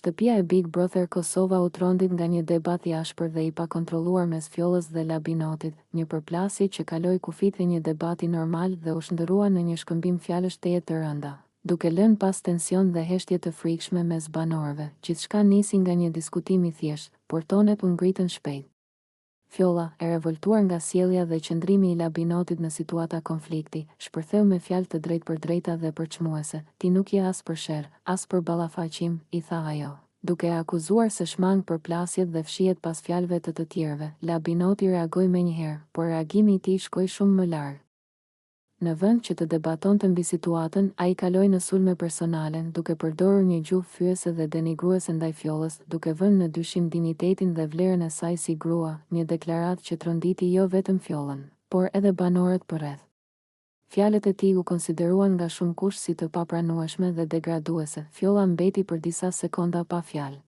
Shtëpia e Big Brother Kosova u trondit nga një debat i ashpër dhe i pakontrolluar mes Fjollës dhe Labinotit, një përplasje që kaloi kufit e një debati normal dhe u shndërrua në një shkëmbim fjalësh teje të rënda, duke lënë pas tension dhe heshtje të frikshme mes banorëve. Gjithçka nisi nga një diskutim i thjeshtë, por tonet u ngritën shpejt. Fjolla, e revoltuar nga sjellja dhe qëndrimi i Labinotit në situata konflikti, shpërtheu me fjalë të drejtpërdrejta dhe përçmuese: "Ti nuk je as për sherr, as për ballafaqim", i tha ajo, duke e akuzuar se shmang përplasjet dhe fshihet pas fjalëve të tjerëve. Labinoti reagoi menjëherë, por reagimi i tij shkoi shumë më larg. Në vend që të debatonte mbi situatën, ai kaloi në sulme personale, duke përdorur një gjuhë fyese dhe denigruese ndaj Fjollës, duke vënë në dyshim dinjitetin dhe vlerën e saj si grua, një deklaratë që tronditi jo vetëm Fjollën, por edhe banorët përreth. Fjalët e tij u konsideruan nga shumë kush si të papranueshme dhe degraduese. Fjolla mbeti për disa sekonda pa fjalë.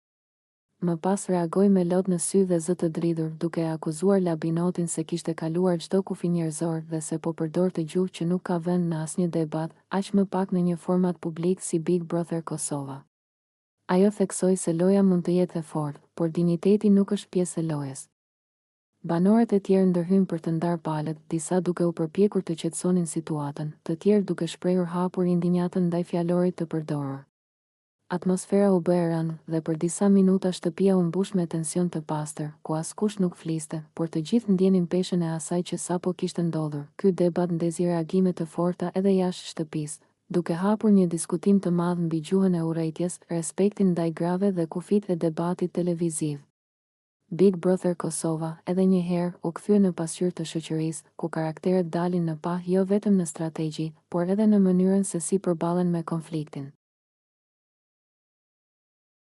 Më pas reagoi me lot në sy dhe zë të dridhur, duke e akuzuar Labinotin se kishte kaluar çdo kufi njerëzor dhe se po përdorte gjuhë që nuk ka vend në asnjë debat, aq më pak në një format publik si Big Brother Kosova. Ajo theksoi se loja mund të jetë e fortë, por dinjiteti nuk është pjesë e lojës. Banorët e tjerë ndërhyn për të ndarë palët, disa duke u përpjekur të qetësonin situatën, të tjerë duke shprehur hapur indignatën ndaj fjalorit të përdorur. Atmosfera u bë e rëndë dhe për disa minuta shtëpia u mbush me tension të pastër, ku askush nuk fliste, por të gjithë ndjenin peshën e asaj që sapo kishte ndodhur. Ky debat ndezi reagime të forta edhe jashtë shtëpisë, duke hapur një diskutim të madh mbi gjuhën e urrejtjes, respektin ndaj grave dhe kufit e debatit televiziv. Big Brother Kosova, edhe një herë, u kthye në pasqyrë të shoqërisë, ku karakteret dalin në pa jo vetëm në strategji, por edhe në mënyrën se si përballen me konfliktin.